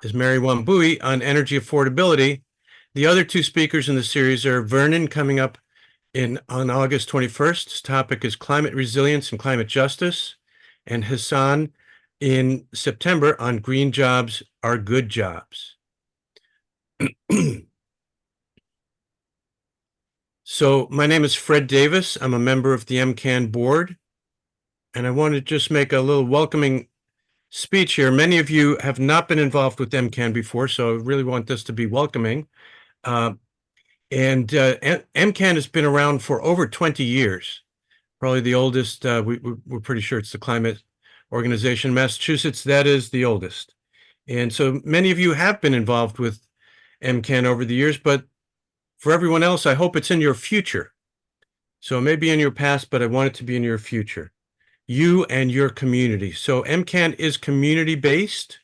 is Mary Wambui on energy affordability. The other two speakers in the series are Vernon coming up on August 21st. His topic is climate resilience and climate justice, and Hassan in September on green jobs are good jobs. So my name is Fred Davis. I'm a member of the MCAN board, and I want to just make a little welcoming speech here. Many of you have not been involved with MCAN before, so I really want this to be welcoming. MCAN has been around for over 20 years, probably the oldest. We're pretty sure it's the climate organization in Massachusetts that is the oldest. And so many of you have been involved with MCAN over the years, but for everyone else, I hope it's in your future. So it may be in your past, but I want it to be in your future. You and your community. So MCAN is community-based.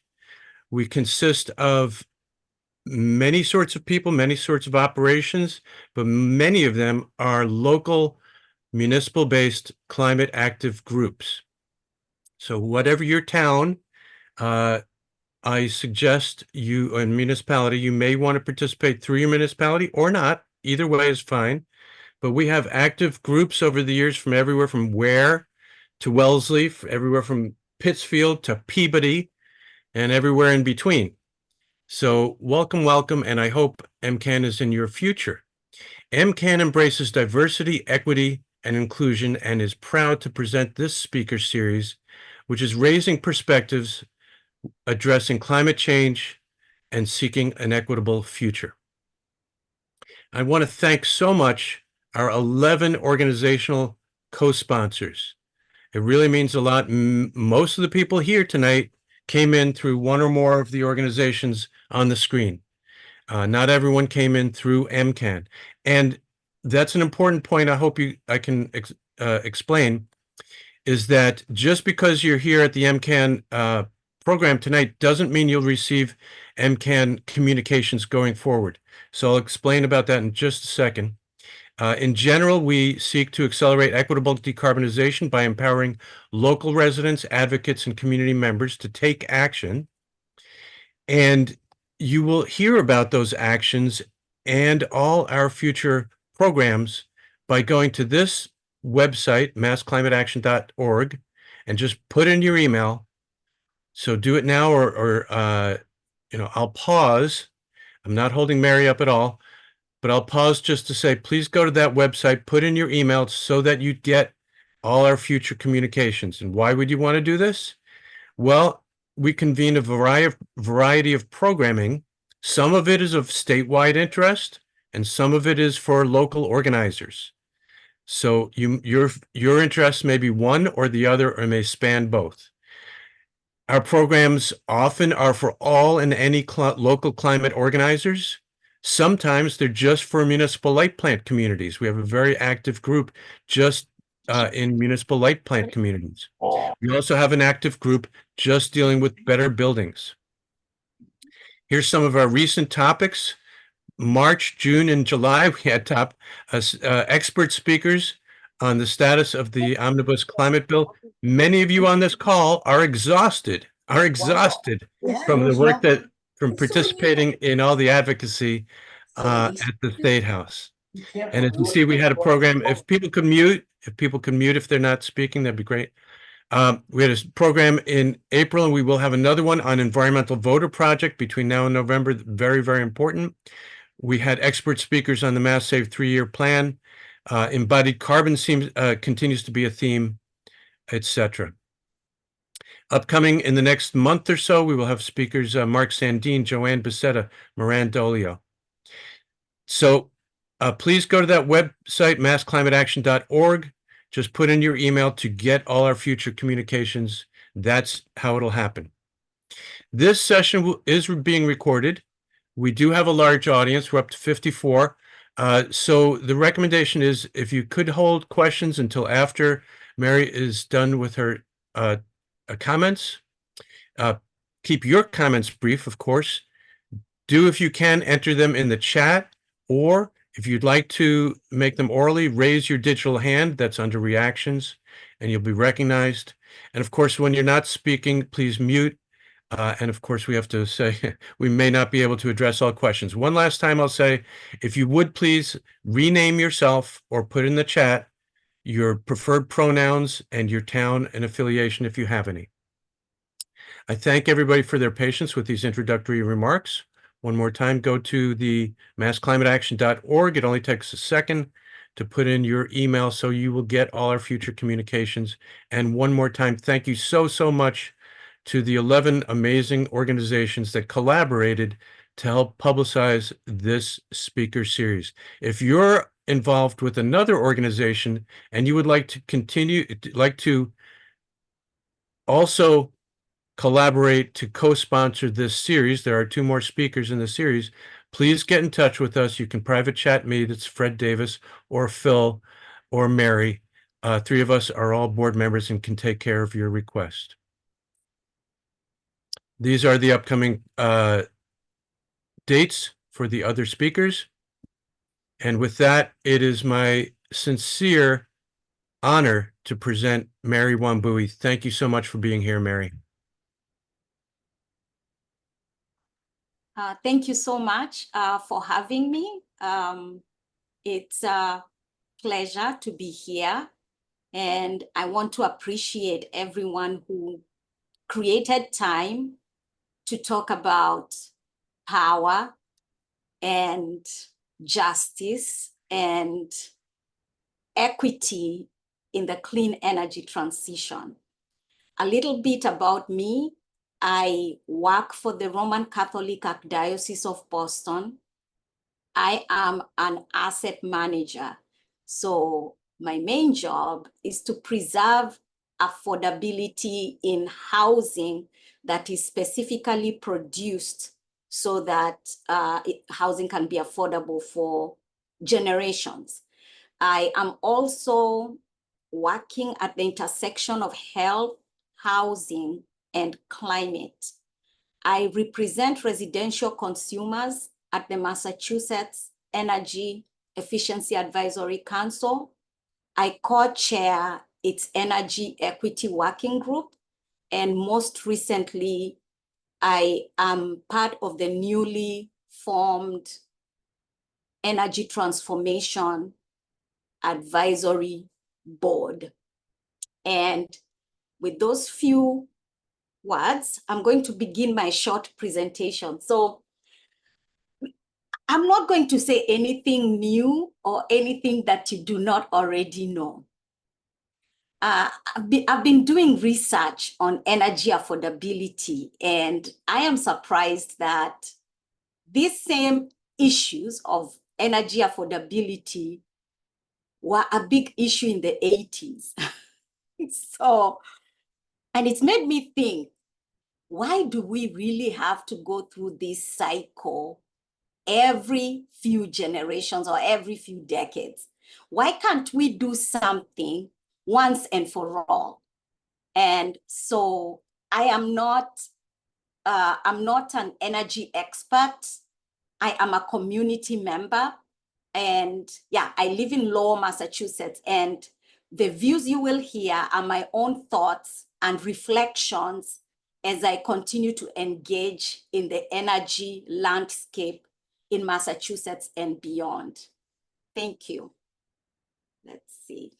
We consist of many sorts of people, many sorts of operations, but many of them are local, municipal-based climate active groups. So whatever your town, I suggest you, in municipality, you may want to participate through your municipality or not. Either way is fine. But we have active groups over the years from everywhere from Ware to Wellesley, everywhere from Pittsfield to Peabody, and everywhere in between. So welcome, welcome, and I hope MCAN is in your future. MCAN embraces diversity, equity, and inclusion and is proud to present this speaker series, which is raising perspectives, addressing climate change, and seeking an equitable future. I want to thank so much our 11 organizational co-sponsors. It really means a lot. Most of the people here tonight came in through one or more of the organizations on the screen. Not everyone came in through MCAN. And that's an important point I hope I can explain, is that just because you're here at the MCAN program tonight doesn't mean you'll receive MCAN communications going forward. So I'll explain about that in just a second. In general, we seek to accelerate equitable decarbonization by empowering local residents, advocates, and community members to take action. And you will hear about those actions and all our future programs by going to this website, massclimateaction.org, and just put in your email. So do it now, or I'll pause. I'm not holding Mary up at all, but I'll pause just to say, please go to that website, put in your email so that you get all our future communications. And why would you want to do this? Well, we convene a variety of programming. Some of it is of statewide interest, and some of it is for local organizers. So your interests may be one or the other, or may span both. Our programs often are for all and any local climate organizers. Sometimes they're just for municipal light plant communities. We have a very active group just in municipal light plant communities. We also have an active group just dealing with better buildings. Here's some of our recent topics. March, June, and July, we had top expert speakers on the status of the omnibus climate bill. Many of you on this call are exhausted from the work from participating in all the advocacy at the State House. And as you see, we had a program. If people could mute if they're not speaking, that'd be great. We had a program in April, and we will have another one on environmental voter project between now and November. Very, very important. We had expert speakers on the Mass Save 3-year plan. Embodied carbon continues to be a theme, etc. Upcoming in the next month or so, we will have speakers Mark Sandine, Joanne Becerra, Moran Dolio. So please go to that website, massclimateaction.org. Just put in your email to get all our future communications. That's how it'll happen. This session is being recorded. We do have a large audience. We're up to 54. So the recommendation is, if you could hold questions until after Mary is done with her comments. Keep your comments brief, of course. Do, if you can, enter them in the chat, or if you'd like to make them orally, raise your digital hand. That's under reactions, and you'll be recognized. And of course, when you're not speaking, please mute And of course, we have to say we may not be able to address all questions. One last time, I'll say, if you would please rename yourself or put in the chat your preferred pronouns and your town and affiliation if you have any. I thank everybody for their patience with these introductory remarks. One more time, go to the massclimateaction.org. It only takes a second to put in your email so you will get all our future communications. And one more time, thank you so, so much to the 11 amazing organizations that collaborated to help publicize this speaker series. If you're involved with another organization and you would like to also collaborate to co-sponsor this series, there are 2 more speakers in the series, please get in touch with us. You can private chat me, that's Fred Davis, or Phil, or Mary. 3 of us are all board members and can take care of your request. These are the upcoming dates for the other speakers. And with that, it is my sincere honor to present Mary Wambui. Thank you so much for being here, Mary. Thank you so much for having me. It's a pleasure to be here. And I want to appreciate everyone who created time to talk about power and justice and equity in the clean energy transition. A little bit about me. I work for the Roman Catholic Archdiocese of Boston. I am an asset manager. So my main job is to preserve affordability in housing that is specifically produced so that housing can be affordable for generations. I am also working at the intersection of health, housing, and climate. I represent residential consumers at the Massachusetts Energy Efficiency Advisory Council. I co-chair its Energy Equity Working Group, and most recently, I am part of the newly formed Energy Transformation Advisory Board. And with those few words, I'm going to begin my short presentation. So I'm not going to say anything new or anything that you do not already know. I've been doing research on energy affordability, and I am surprised that these same issues of energy affordability were a big issue in the 80s. So, and it's made me think, why do we really have to go through this cycle every few generations or every few decades? Why can't we do something once and for all? And so I'm not an energy expert. I am a community member. And yeah, I live in Lowell, Massachusetts. And the views you will hear are my own thoughts and reflections as I continue to engage in the energy landscape in Massachusetts and beyond. Thank you. Let's see.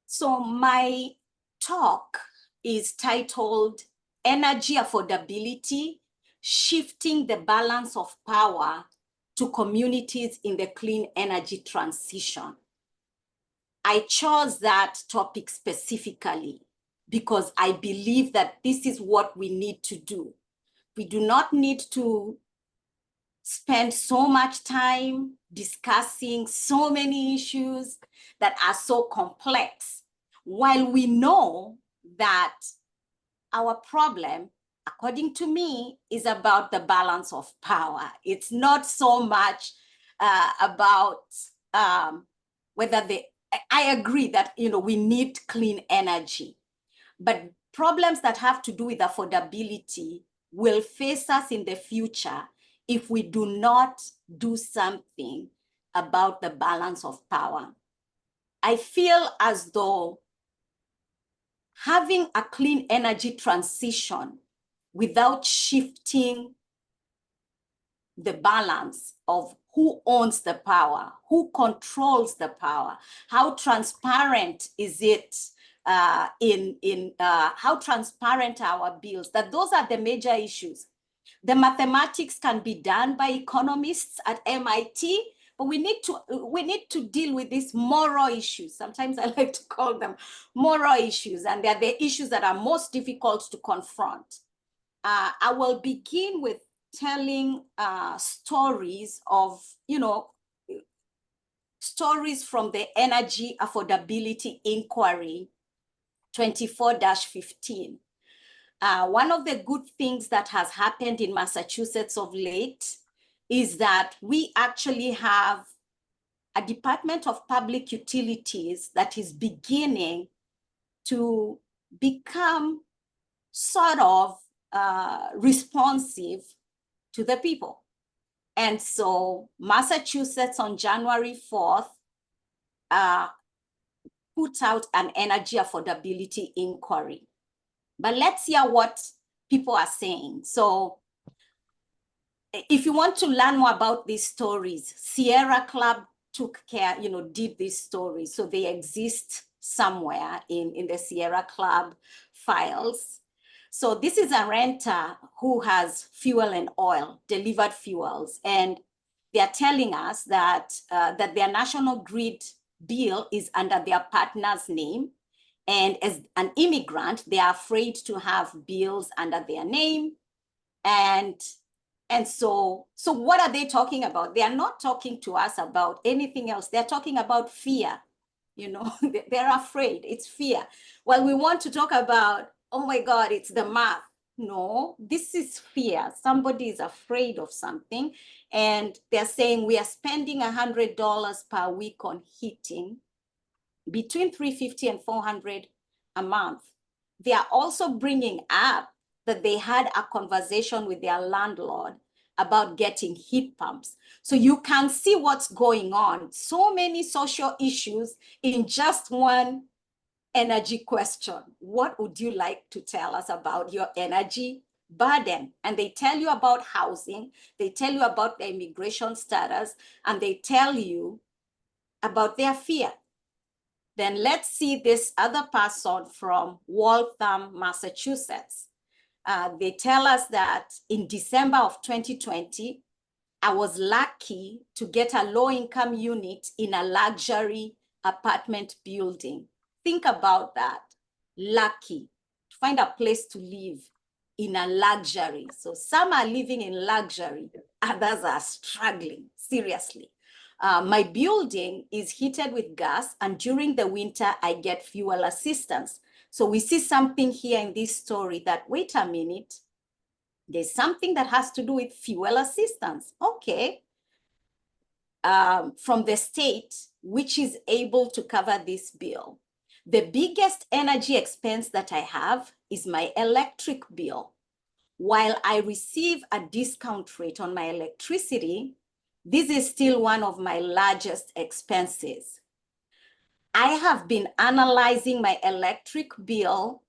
So my talk is titled Energy Affordability, Shifting the Balance of Power to Communities in the Clean Energy Transition. I chose that topic specifically because I believe that this is what we need to do. We do not need to spend so much time discussing so many issues that are so complex, while we know that our problem, according to me, is about the balance of power. It's not so much about whether I agree that we need clean energy, but problems that have to do with affordability will face us in the future if we do not do something about the balance of power. I feel as though having a clean energy transition without shifting the balance of who owns the power, who controls the power, how transparent is it how transparent are our bills, that those are the major issues. The mathematics can be done by economists at MIT, but we need to deal with these moral issues. Sometimes I like to call them moral issues, and they're the issues that are most difficult to confront. I will begin with telling stories of, stories from the Energy Affordability Inquiry 24-15. One of the good things that has happened in Massachusetts of late is that we actually have a Department of Public Utilities that is beginning to become sort of responsive to the people. And so Massachusetts on January 4th put out an energy affordability inquiry. But let's hear what people are saying. So if you want to learn more about these stories, Sierra Club took care, did these stories. So they exist somewhere in the Sierra Club files. So this is a renter who has fuel and oil, delivered fuels. And they're telling us that, that their national grid bill is under their partner's name. And as an immigrant, they are afraid to have bills under their name. And so what are they talking about? They are not talking to us about anything else. They're talking about fear. They're afraid. It's fear. Well, we want to talk about, oh my God, it's the math. No, this is fear. Somebody is afraid of something. And they're saying we are spending $100 per week on heating, between $350 and $400 a month. They are also bringing up that they had a conversation with their landlord about getting heat pumps. So you can see what's going on. So many social issues in just one energy question. What would you like to tell us about your energy burden? And they tell you about housing, they tell you about their immigration status, and they tell you about their fear. Then let's see this other person from Waltham, Massachusetts. They tell us that in December of 2020, I was lucky to get a low-income unit in a luxury apartment building. Think about that, lucky, to find a place to live in a luxury. So some are living in luxury, others are struggling, seriously. My building is heated with gas, and during the winter, I get fuel assistance. So we see something here in this story that, wait a minute, there's something that has to do with fuel assistance. Okay. From the state, which is able to cover this bill. The biggest energy expense that I have is my electric bill. While I receive a discount rate on my electricity, this is still one of my largest expenses. I have been analyzing my electric bill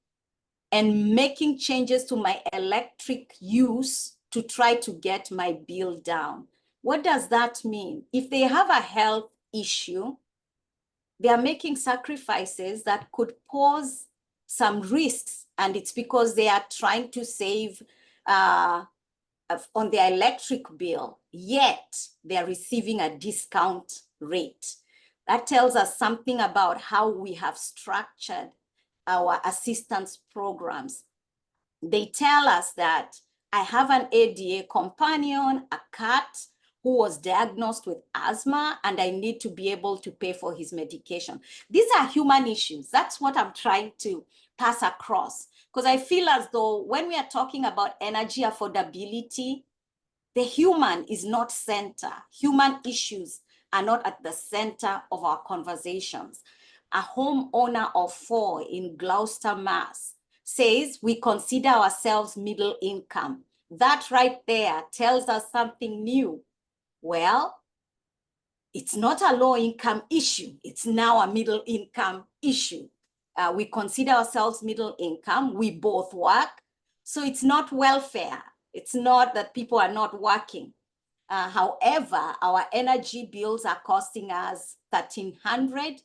and making changes to my electric use to try to get my bill down. What does that mean? If they have a health issue, they are making sacrifices that could pose some risks, and it's because they are trying to save on their electric bill, yet they are receiving a discount rate. That tells us something about how we have structured our assistance programs. They tell us that I have an ADA companion, a cat who was diagnosed with asthma, and I need to be able to pay for his medication. These are human issues. That's what I'm trying to pass across, because I feel as though when we are talking about energy affordability, the human is not center. Human issues are not at the center of our conversations. A homeowner of 4 in Gloucester, Mass, says we consider ourselves middle income. That right there tells us something new. Well, it's not a low income issue. It's now a middle income issue. We consider ourselves middle income. We both work. So it's not welfare. It's not that people are not working. However, our energy bills are costing us $1,300,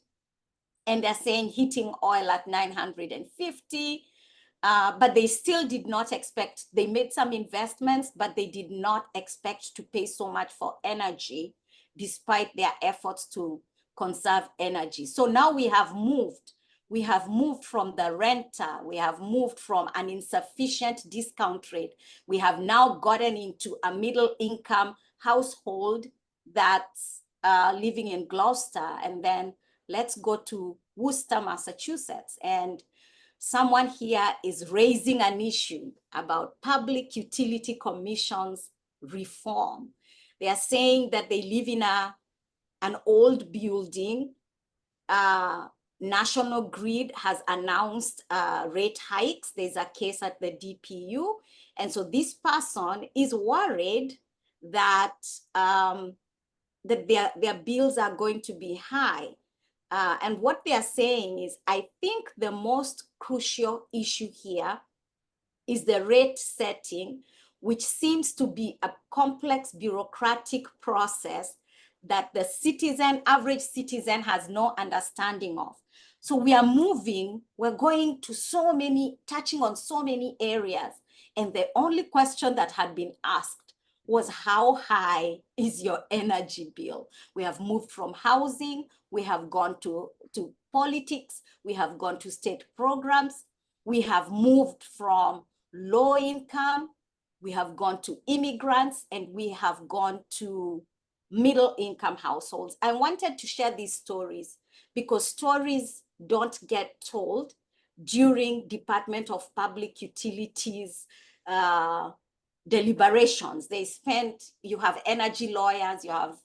and they're saying heating oil at $950. But they still did not expect, they made some investments, but they did not expect to pay so much for energy despite their efforts to conserve energy. So now we have moved from the renter, we have moved from an insufficient discount rate. We have now gotten into a middle income household that's living in Gloucester. And then let's go to Worcester, Massachusetts. And someone here is raising an issue about public utility commissions reform. They are saying that they live in an old building. National Grid has announced rate hikes. There's a case at the DPU. And so this person is worried that, that their bills are going to be high. And what they are saying is, I think the most crucial issue here is the rate setting, which seems to be a complex bureaucratic process that the average citizen has no understanding of. So we are moving, we're going to touching on so many areas. And the only question that had been asked was, how high is your energy bill? We have moved from housing, we have gone to politics, we have gone to state programs, we have moved from low income, we have gone to immigrants, and we have gone to middle income households. I wanted to share these stories because stories don't get told during Department of Public Utilities deliberations. You have energy lawyers, you have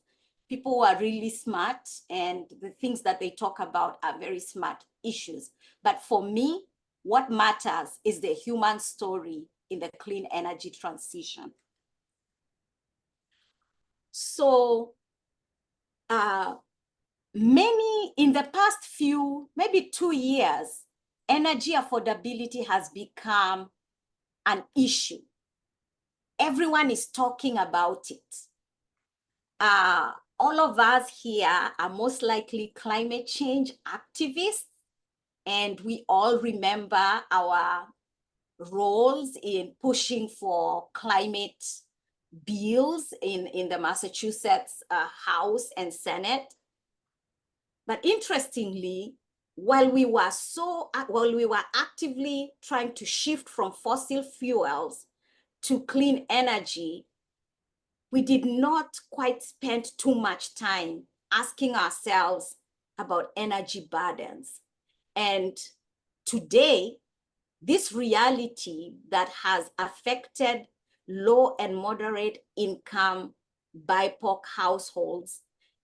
people who are really smart, and the things that they talk about are very smart issues. But for me, what matters is the human story in the clean energy transition. So in the past maybe 2 years, energy affordability has become an issue. Everyone is talking about it. All of us here are most likely climate change activists, and we all remember our roles in pushing for climate bills in the Massachusetts House and Senate. But interestingly, while we were actively trying to shift from fossil fuels to clean energy, we did not quite spend too much time asking ourselves about energy burdens. And today, this reality that has affected low and moderate income BIPOC households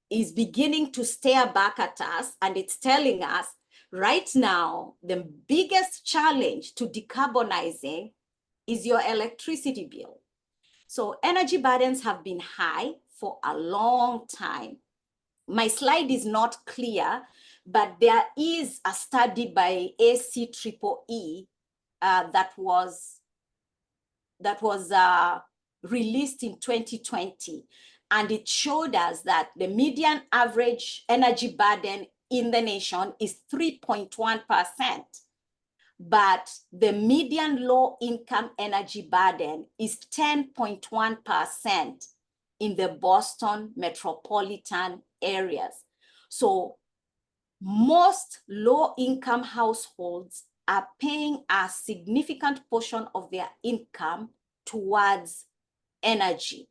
is beginning to stare back at us, and it's telling us right now, the biggest challenge to decarbonizing is your electricity bill. So energy burdens have been high for a long time. My slide is not clear, but there is a study by ACEEE that was released in 2020. And it showed us that the median average energy burden in the nation is 3.1%. But the median low income energy burden is 10.1% in the Boston metropolitan areas. So most low income households are paying a significant portion of their income towards energy.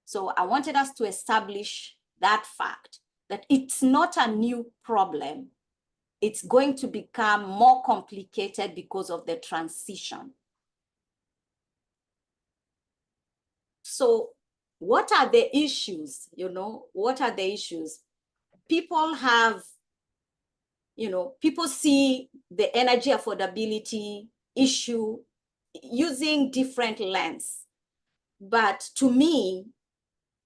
So I wanted us to establish that fact, that it's not a new problem. It's going to become more complicated because of the transition. So what are the issues? What are the issues? People have, people see the energy affordability issue using different lens. But to me,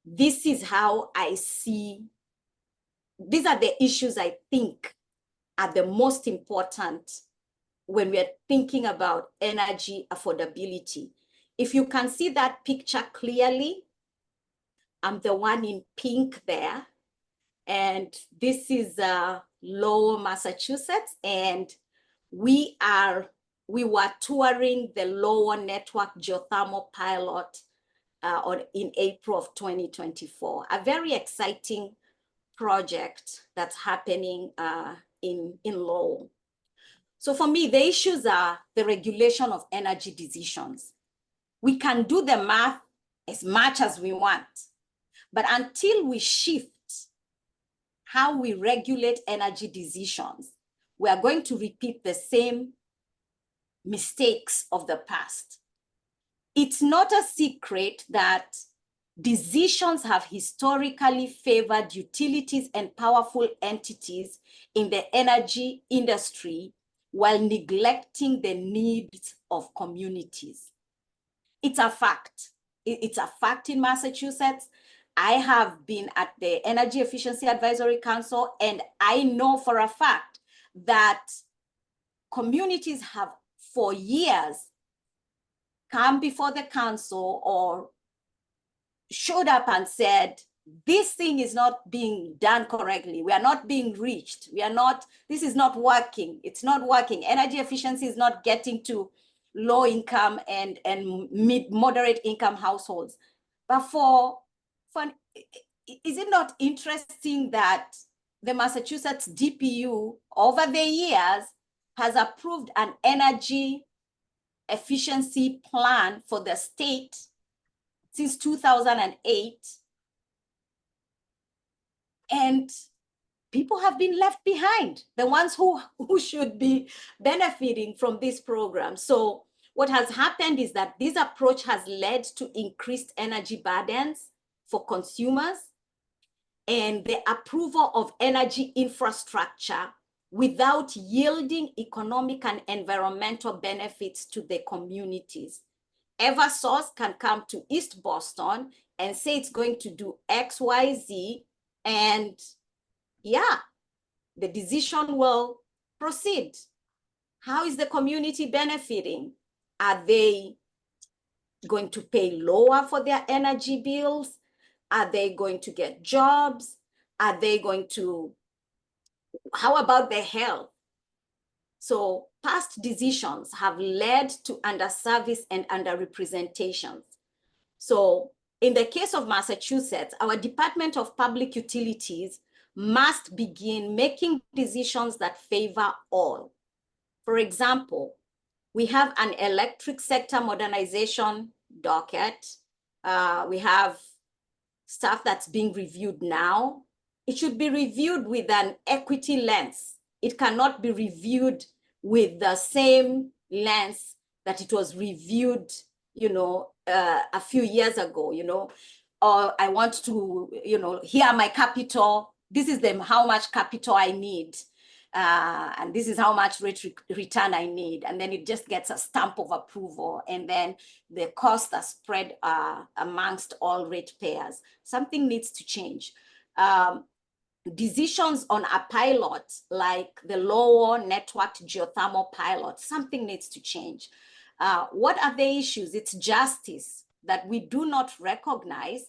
this is how I see, these are the issues I think are the most important when we're thinking about energy affordability. If you can see that picture clearly, I'm the one in pink there. And this is Lowell, Massachusetts. And we were touring the Lowell Network Geothermal Pilot in April of 2024. A very exciting project that's happening in Lowell. So for me, the issues are the regulation of energy decisions. We can do the math as much as we want, but until we shift how we regulate energy decisions, we are going to repeat the same mistakes of the past. It's not a secret that decisions have historically favored utilities and powerful entities in the energy industry while neglecting the needs of communities. It's a fact. It's a fact in Massachusetts. I have been at the Energy Efficiency Advisory Council, and I know for a fact that communities have for years come before the council or showed up and said, this thing is not being done correctly. We are not being reached. This is not working. It's not working. Energy efficiency is not getting to low income and mid-moderate income households. But is it not interesting that the Massachusetts DPU over the years has approved an energy efficiency plan for the state since 2008, and people have been left behind, the ones who should be benefiting from this program. So what has happened is that this approach has led to increased energy burdens for consumers and the approval of energy infrastructure without yielding economic and environmental benefits to the communities. Eversource can come to East Boston and say it's going to do X, Y, Z, and yeah, the decision will proceed. How is the community benefiting? Are they going to pay lower for their energy bills? Are they going to get jobs? Are they going to, how about their health? So past decisions have led to underservice and underrepresentations. So in the case of Massachusetts, our Department of Public Utilities must begin making decisions that favor all. For example, we have an electric sector modernization docket. We have stuff that's being reviewed now. It should be reviewed with an equity lens. It cannot be reviewed with the same lens that it was reviewed, a few years ago, or I want to, here are my capital. This is how much capital I need. And this is how much return I need. And then it just gets a stamp of approval. And then the costs are spread amongst all ratepayers. Something needs to change. Decisions on a pilot like the Lowell Networked Geothermal Pilot, something needs to change. What are the issues? It's justice that we do not recognize.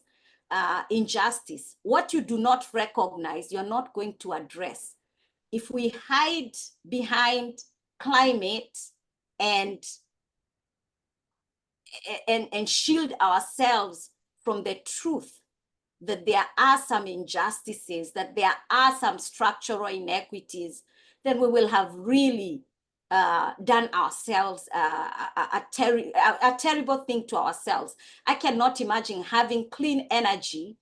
Injustice. What you do not recognize, you're not going to address. If we hide behind climate and shield ourselves from the truth that there are some injustices, that there are some structural inequities, then we will have really done ourselves a terrible thing to ourselves. I cannot imagine having clean energy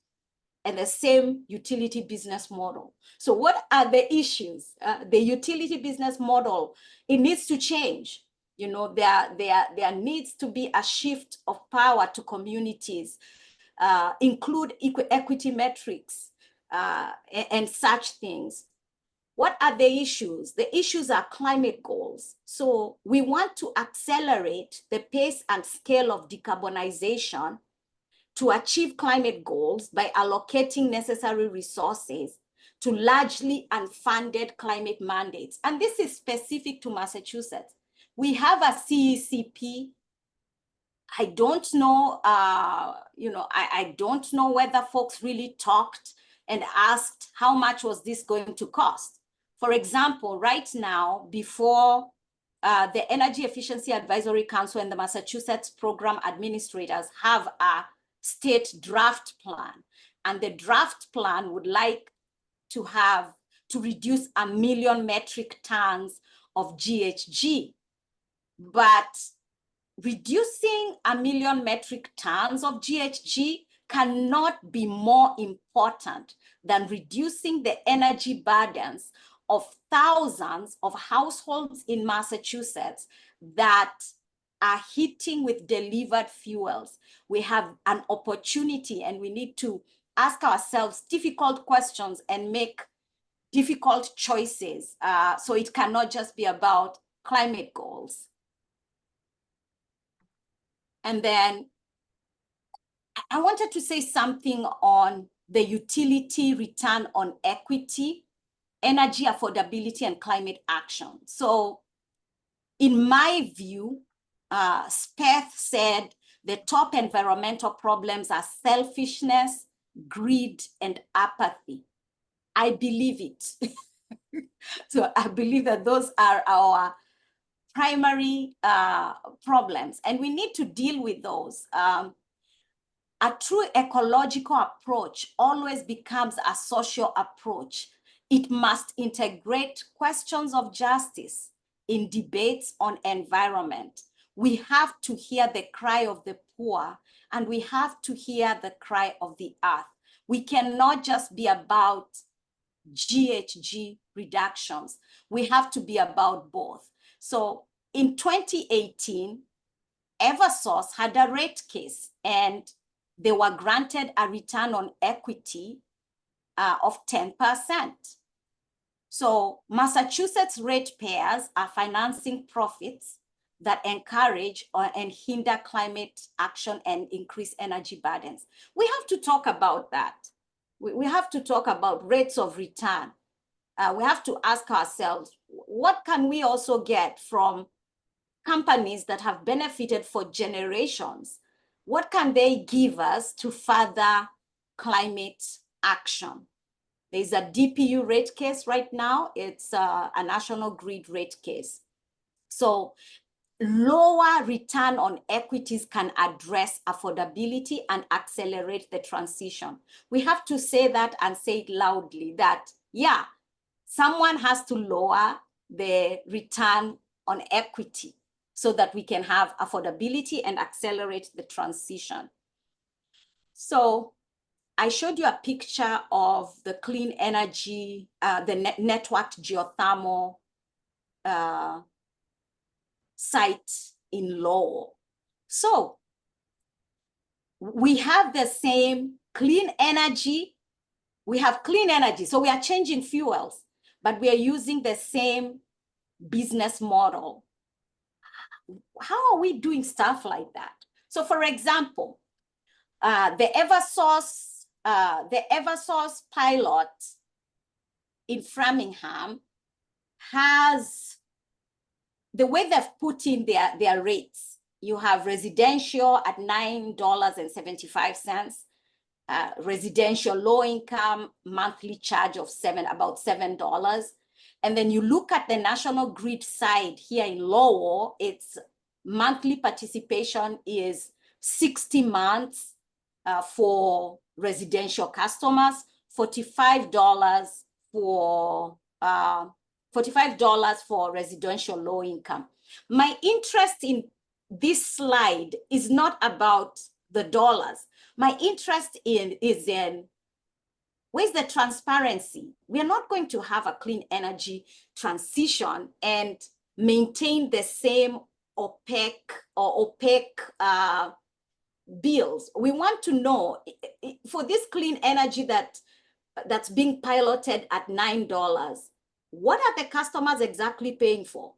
and the same utility business model. So what are the issues? The utility business model, it needs to change. There needs to be a shift of power to communities, include equity metrics and such things. What are the issues? The issues are climate goals. So we want to accelerate the pace and scale of decarbonization to achieve climate goals by allocating necessary resources to largely unfunded climate mandates. And this is specific to Massachusetts. We have a CECP. I don't know, I don't know whether folks really talked and asked how much was this going to cost. For example, right now, before the Energy Efficiency Advisory Council and the Massachusetts program administrators have a state draft plan, and the draft plan would like to reduce 1 million metric tons of GHG. But reducing 1 million metric tons of GHG cannot be more important than reducing the energy burdens of thousands of households in Massachusetts that are heating with delivered fuels. We have an opportunity, and we need to ask ourselves difficult questions and make difficult choices. So it cannot just be about climate goals. And then I wanted to say something on the utility return on equity, energy affordability, and climate action. So in my view, Speth said the top environmental problems are selfishness, greed, and apathy. I believe it. So I believe that those are our primary problems, and we need to deal with those. A true ecological approach always becomes a social approach. It must integrate questions of justice in debates on environment. We have to hear the cry of the poor, and we have to hear the cry of the earth. We cannot just be about GHG reductions. We have to be about both. So in 2018, Eversource had a rate case, and they were granted a return on equity of 10%. So Massachusetts ratepayers are financing profits that encourage and hinder climate action and increase energy burdens. We have to talk about that. We have to talk about rates of return. We have to ask ourselves, what can we also get from companies that have benefited for generations? What can they give us to further climate action? There's a DPU rate case right now. It's a national grid rate case. So lower return on equities can address affordability and accelerate the transition. We have to say that and say it loudly, that, yeah, someone has to lower the return on equity so that we can have affordability and accelerate the transition. So I showed you a picture of the clean energy, the networked geothermal site in Lowell. So we have the same clean energy. We have clean energy. So we are changing fuels, but we are using the same business model. How are we doing stuff like that? So for example, the Eversource pilot in Framingham has, the way they've put in their rates, you have residential at $9.75, residential low income monthly charge of about $7. And then you look at the national grid side here in Lowell, its monthly participation is 60 months for residential customers, $45 for residential low income. My interest in this slide is not about the dollars. My interest is in where's the transparency? We are not going to have a clean energy transition and maintain the same opaque bills. We want to know, for this clean energy that's being piloted at $9, what are the customers exactly paying for?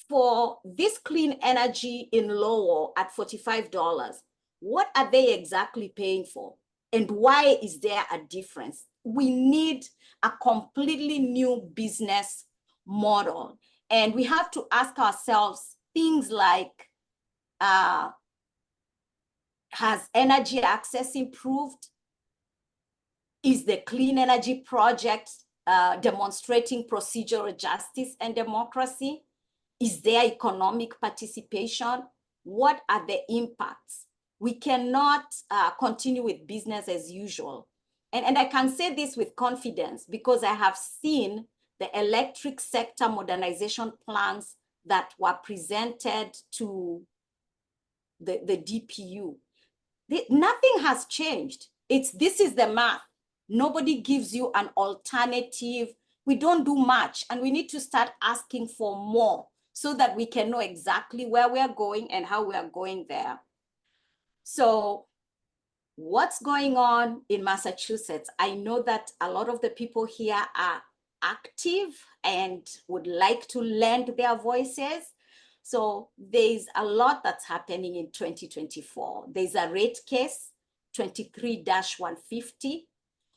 For this clean energy in Lowell at $45, what are they exactly paying for? And why is there a difference? We need a completely new business model. And we have to ask ourselves things like, has energy access improved? Is the clean energy project demonstrating procedural justice and democracy? Is there economic participation? What are the impacts? We cannot continue with business as usual. And I can say this with confidence because I have seen the electric sector modernization plans that were presented to the DPU. Nothing has changed. This is the math. Nobody gives you an alternative. We don't do much, and we need to start asking for more so that we can know exactly where we are going and how we are going there. So what's going on in Massachusetts? I know that a lot of the people here are active and would like to lend their voices. So there's a lot that's happening in 2024. There's a rate case, 23-150.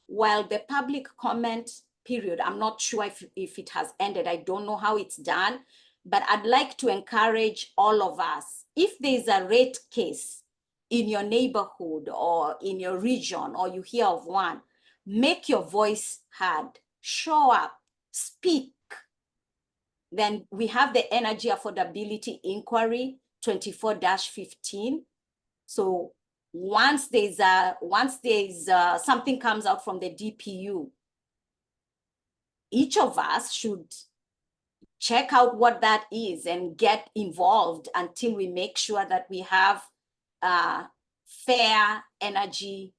While the public comment period, I'm not sure if it has ended. I don't know how it's done, but I'd like to encourage all of us, if there's a rate case in your neighborhood or in your region, or you hear of one, make your voice heard, show up, speak. Then we have the energy affordability inquiry, 24-15. So once there's something comes out from the DPU, each of us should check out what that is and get involved until we make sure that we have fair energy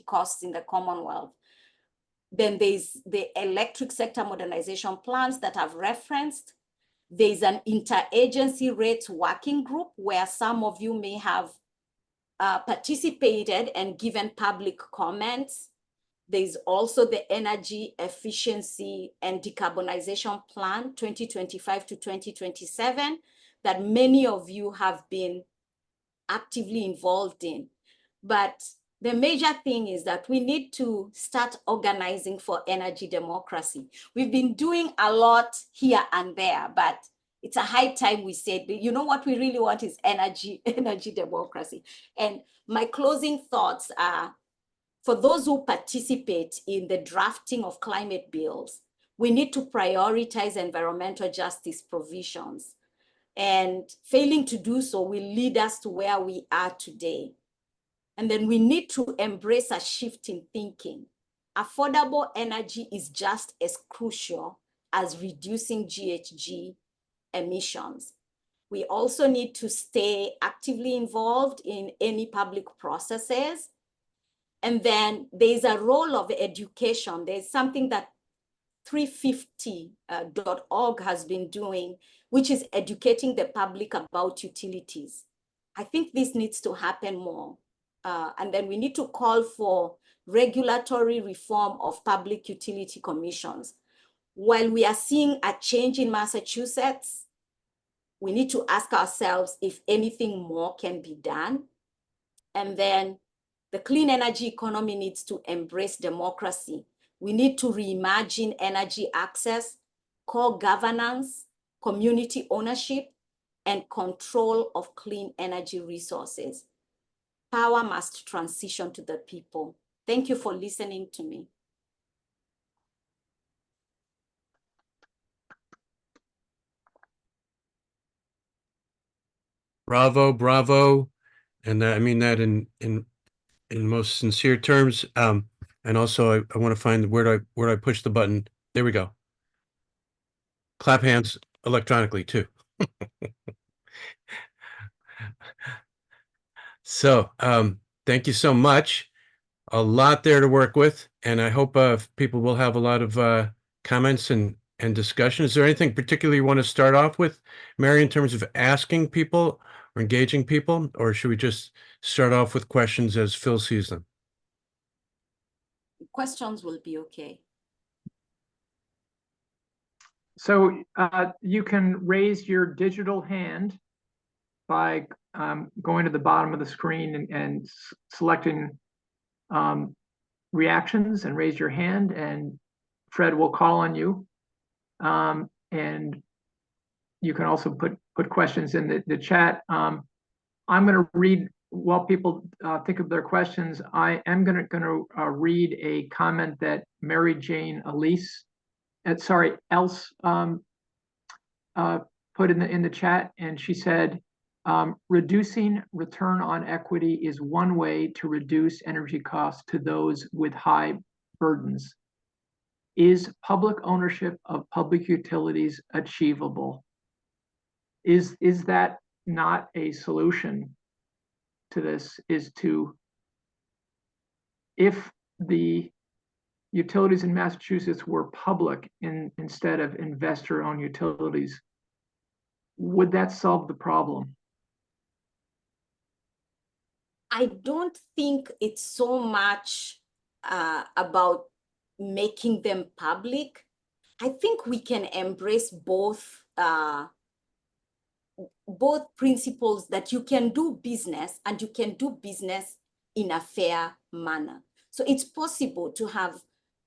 costs in the Commonwealth. Then there's the electric sector modernization plans that I've referenced. There's an interagency rates working group where some of you may have participated and given public comments. There's also the Energy Efficiency and Decarbonization Plan 2025 to 2027 that many of you have been actively involved in. But the major thing is that we need to start organizing for energy democracy. We've been doing a lot here and there, but it's a high time we said, you know what we really want is energy democracy. And my closing thoughts are, for those who participate in the drafting of climate bills, we need to prioritize environmental justice provisions. And failing to do so will lead us to where we are today. And then we need to embrace a shift in thinking. Affordable energy is just as crucial as reducing GHG emissions. We also need to stay actively involved in any public processes. And then there's a role of education. There's something that 350.org has been doing, which is educating the public about utilities. I think this needs to happen more. And then we need to call for regulatory reform of public utility commissions. While we are seeing a change in Massachusetts, we need to ask ourselves if anything more can be done. And then the clean energy economy needs to embrace democracy. We need to reimagine energy access, core governance, community ownership, and control of clean energy resources. Power must transition to the people. Thank you for listening to me. Bravo, bravo. And I mean that in most sincere terms. And also I want to find where do I push the button. There we go. Clap hands electronically too. So thank you so much. A lot there to work with, and I hope people will have a lot of comments and discussion. Is there anything particularly you want to start off with, Mary, in terms of asking people or engaging people, or should we just start off with questions as Phil sees them? Questions will be okay. So you can raise your digital hand by going to the bottom of the screen and selecting reactions and raise your hand, and Fred will call on you. And you can also put questions in the chat. I'm going to read while people think of their questions. I am going to read a comment that Mary Jane Else put in the chat, and she said, reducing return on equity is one way to reduce energy costs to those with high burdens. Is public ownership of public utilities achievable? Is that not a solution to this? If the utilities in Massachusetts were public instead of investor-owned utilities, would that solve the problem? I don't think it's so much about making them public. I think we can embrace both principles, that you can do business and you can do business in a fair manner. So it's possible to have,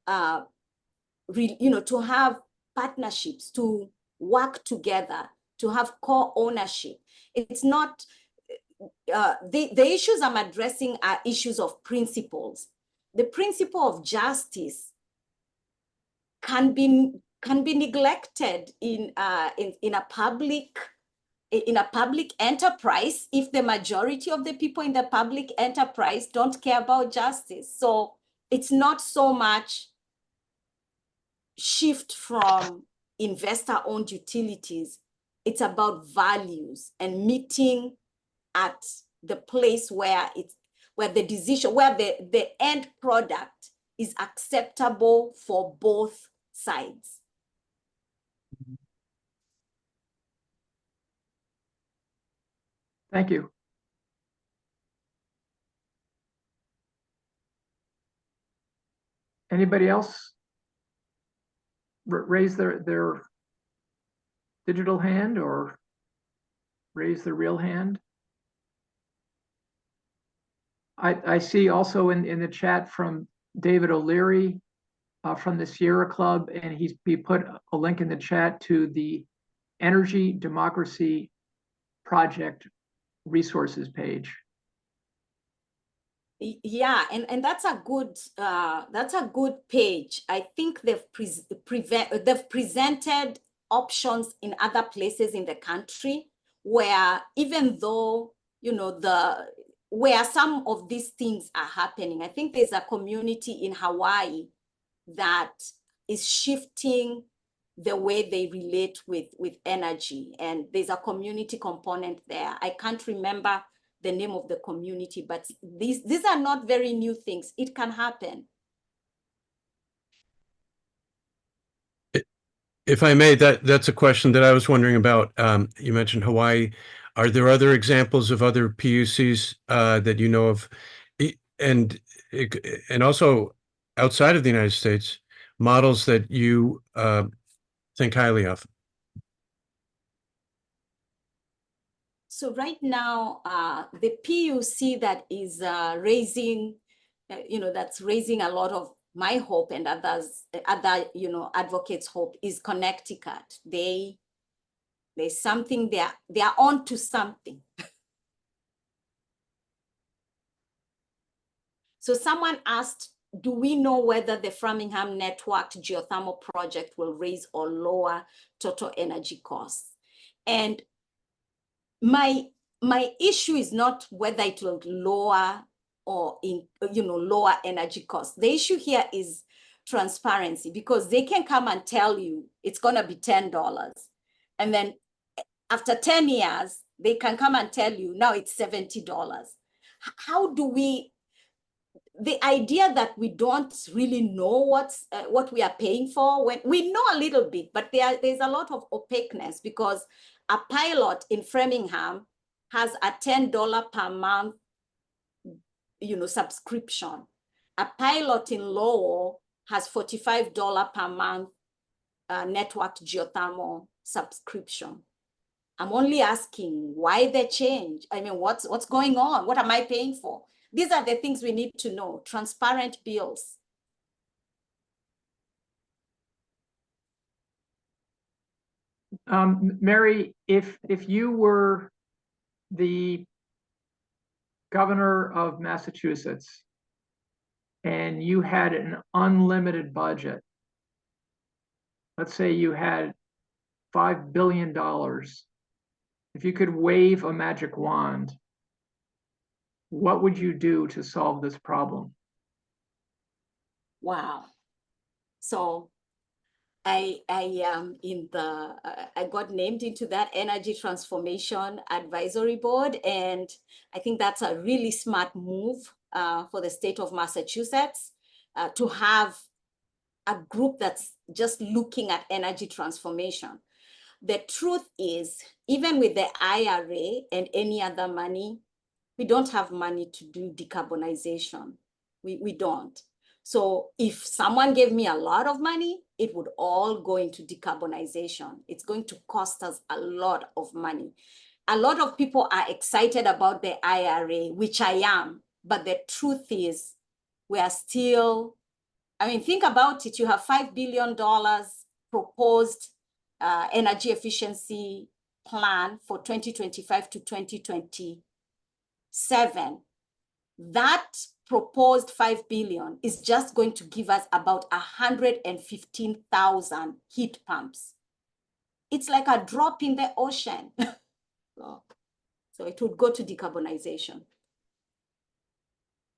to have partnerships, to work together, to have co-ownership. It's not, the issues I'm addressing are issues of principles. The principle of justice can be neglected in a public enterprise if the majority of the people in the public enterprise don't care about justice. So it's not so much shift from investor-owned utilities. It's about values and meeting at the place where the end product is acceptable for both sides. Thank you. Anybody else raise their digital hand or raise their real hand? I see also in the chat from David O'Leary from the Sierra Club, and he put a link in the chat to the Energy Democracy Project resources page. Yeah, and that's a good page. I think they've presented options in other places in the country where, even though where some of these things are happening, I think there's a community in Hawaii that is shifting the way they relate with energy, and there's a community component there. I can't remember the name of the community, but these are not very new things. It can happen. If I may, that's a question that I was wondering about. You mentioned Hawaii. Are there other examples of other PUCs that you know of, and also outside of the United States, models that you think highly of? So right now, the PUC that is raising, that's raising a lot of my hope and other advocates' hope is Connecticut. There's something there. They are on to something. So someone asked, do we know whether the Framingham networked geothermal project will raise or lower total energy costs? And my issue is not whether it will lower or lower energy costs. The issue here is transparency, because they can come and tell you it's going to be $10, and then after 10 years they can come and tell you now it's $70. How do we? The idea that we don't really know what we are paying for, when we know a little bit, but there's a lot of opaqueness, because a pilot in Framingham has a $10 per month, subscription. A pilot in Lowell has $45 per month networked geothermal subscription. I'm only asking why the change. I mean, what's going on? What am I paying for? These are the things we need to know. Transparent bills. Mary, if you were the governor of Massachusetts and you had an unlimited budget, let's say you had $5 billion, if you could wave a magic wand, what would you do to solve this problem? Wow. So I got named into that Energy Transformation Advisory Board, and I think that's a really smart move for the state of Massachusetts to have a group that's just looking at energy transformation. The truth is, even with the IRA and any other money, we don't have money to do decarbonization. We don't. So if someone gave me a lot of money, it would all go into decarbonization. It's going to cost us a lot of money. A lot of people are excited about the IRA, which I am, but the truth is we are still, I mean, think about it. You have $5 billion proposed energy efficiency plan for 2025 to 2027. That proposed 5 billion is just going to give us about 115,000 heat pumps. It's like a drop in the ocean. So it would go to decarbonization.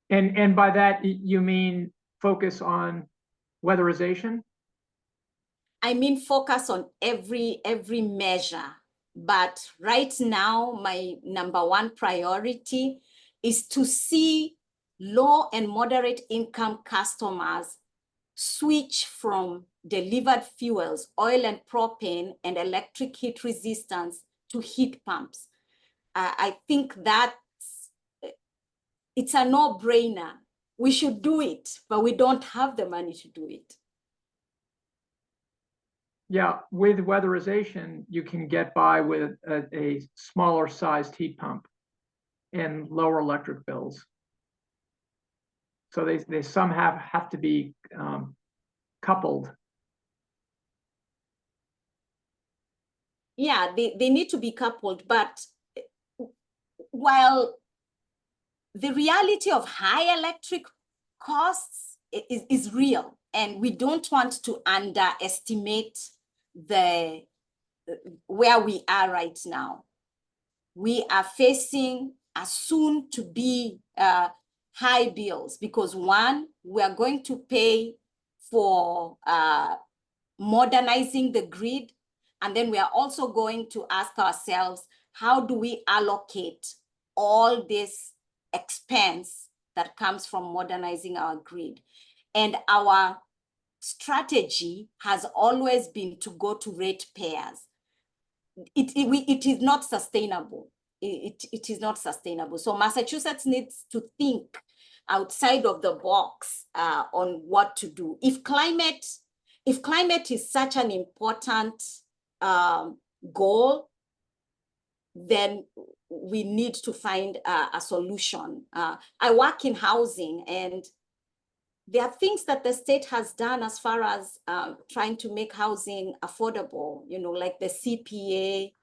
And by that, you mean focus on weatherization? I mean, focus on every measure. But right now, my number one priority is to see low and moderate income customers switch from delivered fuels, oil and propane, and electric heat resistance to heat pumps. I think it's a no-brainer. We should do it, but we don't have the money to do it. Yeah, with weatherization, you can get by with a smaller sized heat pump and lower electric bills. So they somehow have to be coupled. Yeah, they need to be coupled, but while the reality of high electric costs is real, and we don't want to underestimate where we are right now. We are facing a soon to be high bills because one, we are going to pay for modernizing the grid. And then we are also going to ask ourselves, how do we allocate all this expense that comes from modernizing our grid? And our strategy has always been to go to ratepayers. It is not sustainable. It is not sustainable. So Massachusetts needs to think outside of the box on what to do. If climate is such an important goal, then we need to find a solution. I work in housing, and there are things that the state has done as far as trying to make housing affordable, like the CPA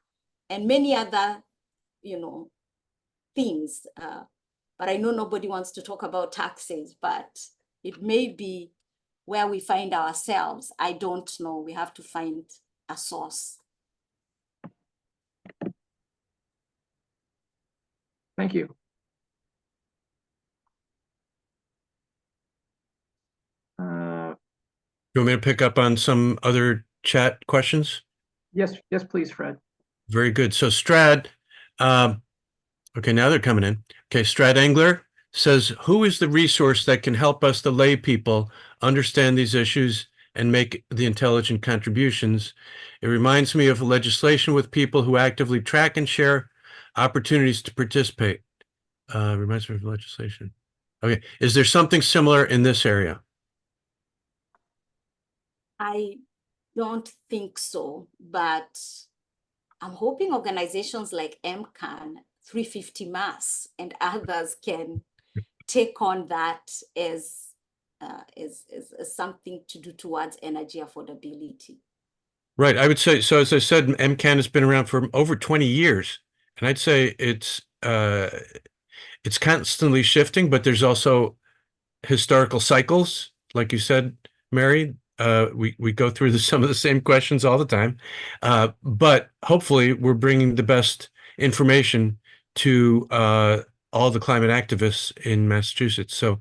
and many other, things. But I know nobody wants to talk about taxes, but it may be where we find ourselves. I don't know. We have to find a source. Thank you. You want me to pick up on some other chat questions? Yes, please, Fred. Very good. So Strad, okay, now they're coming in. Okay, Strad Engler says, who is the resource that can help us, the lay people, understand these issues and make the intelligent contributions? It reminds me of legislation with people who actively track and share opportunities to participate. Reminds me of legislation. Okay, is there something similar in this area? don't think so, but I'm hoping organizations like MCAN, 350 Mass, and others can take on that as something to do towards energy affordability. Right. I would say, so as I said, MCAN has been around for over 20 years. And I'd say it's constantly shifting, but there's also historical cycles, like you said, Mary. We go through some of the same questions all the time, but hopefully we're bringing the best information to all the climate activists in Massachusetts. So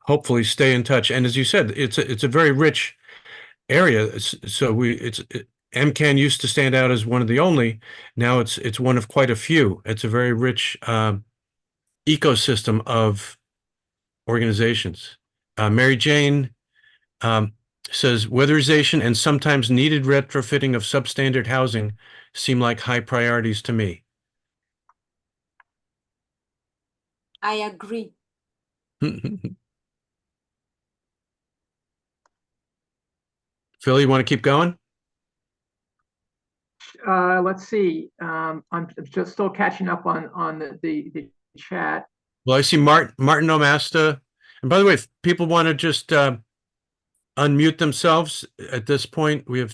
hopefully stay in touch. And as you said, it's a very rich area. So MCAN used to stand out as one of the only. Now it's one of quite a few. It's a very rich ecosystem of organizations. Mary Jane says weatherization and sometimes needed retrofitting of substandard housing seem like high priorities to me. I agree. Phil, you want to keep going? Let's see. I'm just still catching up on the chat. Well, I see Martin Omasta. And by the way, if people want to just unmute themselves at this point, we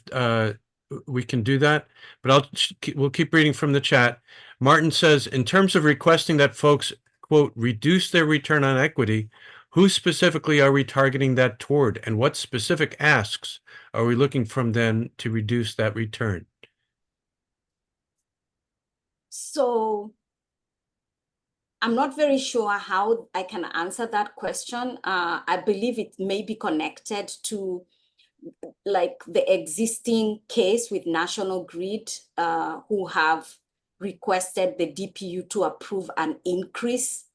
can do that. But we'll keep reading from the chat. Martin says, in terms of requesting that folks, quote, reduce their return on equity, who specifically are we targeting that toward? And what specific asks are we looking from them to reduce that return? So I'm not very sure how I can answer that question. I believe it may be connected to like the existing case with National Grid, who have requested the DPU to approve an increase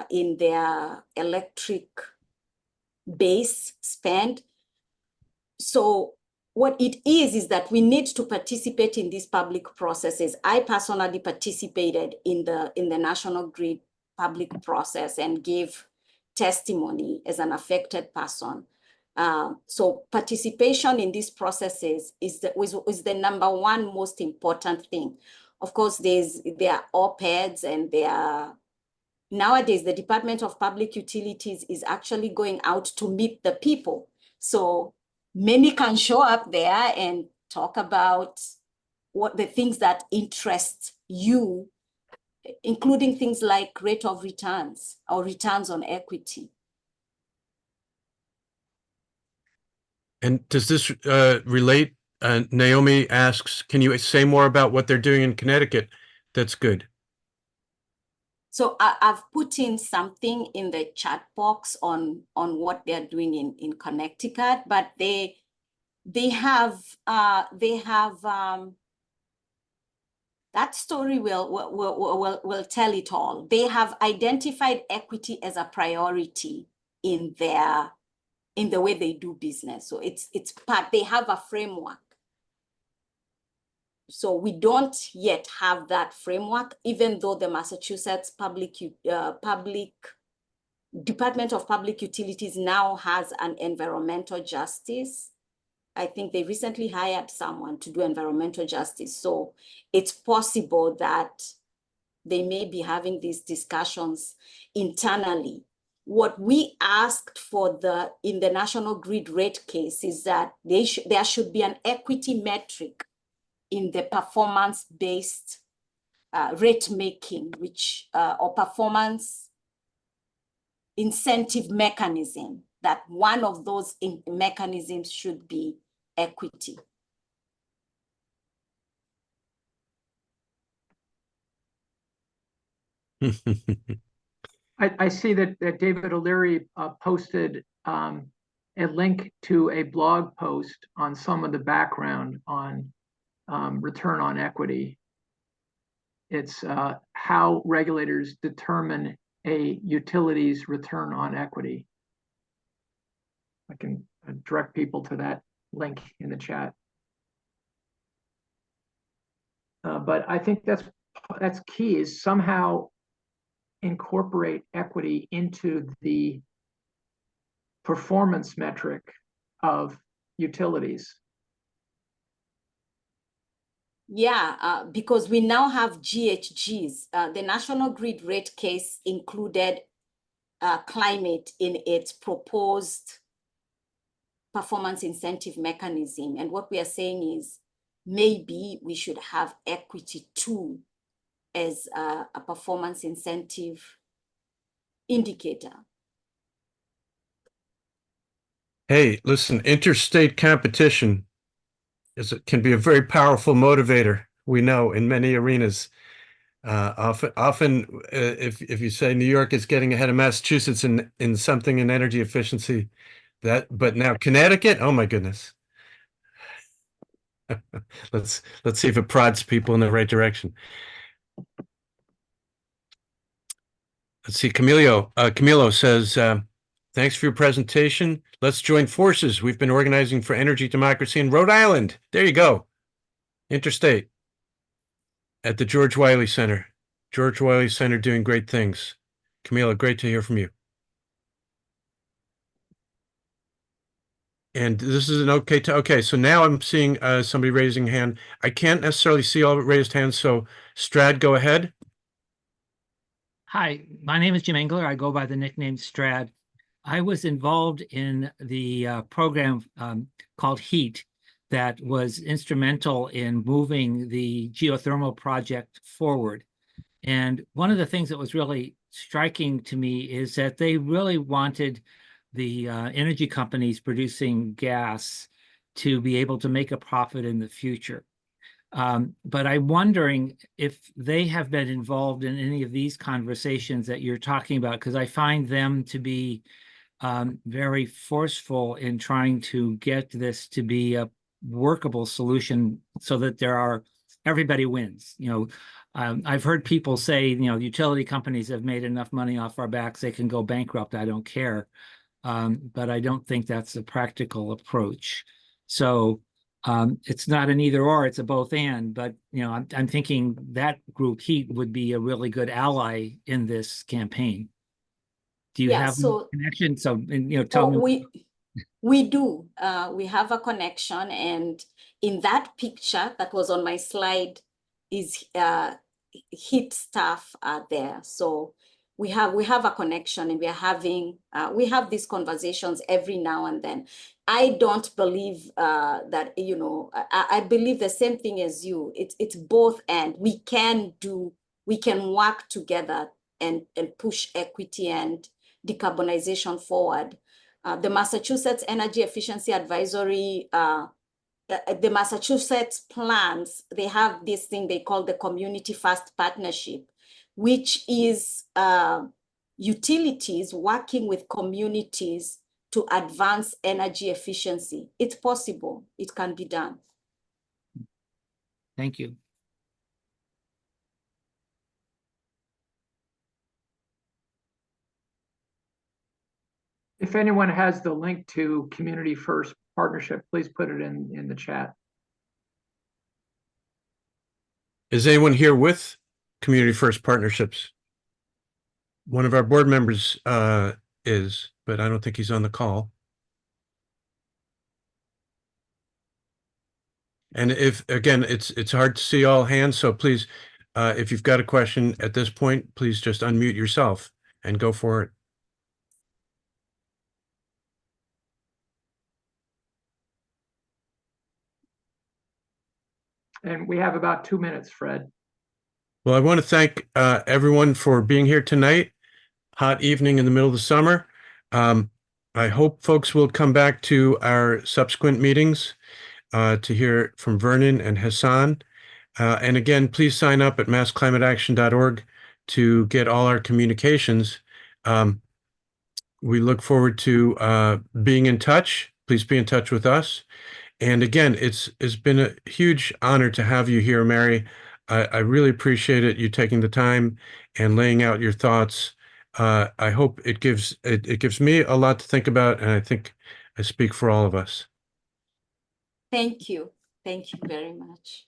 in their electric base spend. So what it is that we need to participate in these public processes. I personally participated in the National Grid public process and gave testimony as an affected person. So participation in these processes is the number one most important thing. Of course, there are op-eds, and nowadays the Department of Public Utilities is actually going out to meet the people. So many can show up there and talk about what the things that interest you, including things like rate of returns or returns on equity. And does this relate? Naomi asks, can you say more about what they're doing in Connecticut? That's good. So I've put in something in the chat box on what they're doing in Connecticut, but they have that story will tell it all. They have identified equity as a priority in the way they do business. So it's part, they have a framework. So we don't yet have that framework, even though the Massachusetts Department of Public Utilities now has an environmental justice. I think they recently hired someone to do environmental justice. So it's possible that they may be having these discussions internally. What we asked for in the National Grid rate case is that there should be an equity metric in the performance-based rate making, which or performance incentive mechanism, that one of those mechanisms should be equity. I see that David O'Leary posted a link to a blog post on some of the background on return on equity. It's how regulators determine a utility's return on equity. I can direct people to that link in the chat. But I think that's key, is somehow incorporate equity into the performance metric of utilities. Yeah, because we now have GHGs. The National Grid rate case included climate in its proposed performance incentive mechanism. And what we are saying is maybe we should have equity too as a performance incentive indicator. Hey, listen, interstate competition can be a very powerful motivator. We know in many arenas. Often, if you say New York is getting ahead of Massachusetts in something in energy efficiency, but now Connecticut, oh my goodness. Let's see if it prods people in the right direction. Let's see, Camilo says, thanks for your presentation. Let's join forces. We've been organizing for energy democracy in Rhode Island. There you go. Interstate at the George Wiley Center. George Wiley Center doing great things. Camilo, great to hear from you. And this is an okay, so now I'm seeing somebody raising a hand. I can't necessarily see all raised hands, so Strad, go ahead. Hi, my name is Jim Engler. I go by the nickname Strad. I was involved in the program called HEAT that was instrumental in moving the geothermal project forward. And one of the things that was really striking to me is that they really wanted the energy companies producing gas to be able to make a profit in the future. But I'm wondering if they have been involved in any of these conversations that you're talking about, because I find them to be very forceful in trying to get this to be a workable solution so that everybody wins. I've heard people say, utility companies have made enough money off our backs, they can go bankrupt, I don't care. But I don't think that's a practical approach. So it's not an either or, it's a both and, but I'm thinking that group HEAT would be a really good ally in this campaign. Do you have a connection? So tell me. We do. We have a connection, and in that picture that was on my slide is HEAT staff there. So we have a connection, and we have these conversations every now and then. I don't believe that, I believe the same thing as you. It's both, and we can work together and push equity and decarbonization forward. The Massachusetts Energy Efficiency Advisory, the Massachusetts plans, they have this thing they call the Community First Partnership, which is utilities working with communities to advance energy efficiency. It's possible. It can be done. Thank you. If anyone has the link to Community First Partnership, please put it in the chat. Is anyone here with Community First Partnerships? One of our board members is, but I don't think he's on the call. And again, it's hard to see all hands, so please, if you've got a question at this point, please just unmute yourself and go for it. And we have about 2 minutes, Fred. Well, I want to thank everyone for being here tonight. Hot evening in the middle of the summer. I hope folks will come back to our subsequent meetings to hear from Vernon and Hassan. And again, please sign up at massclimateaction.org to get all our communications. We look forward to being in touch. Please be in touch with us. And again, it's been a huge honor to have you here, Mary. I really appreciate it, you taking the time and laying out your thoughts. I hope it gives me a lot to think about, and I think I speak for all of us. Thank you. Thank you very much.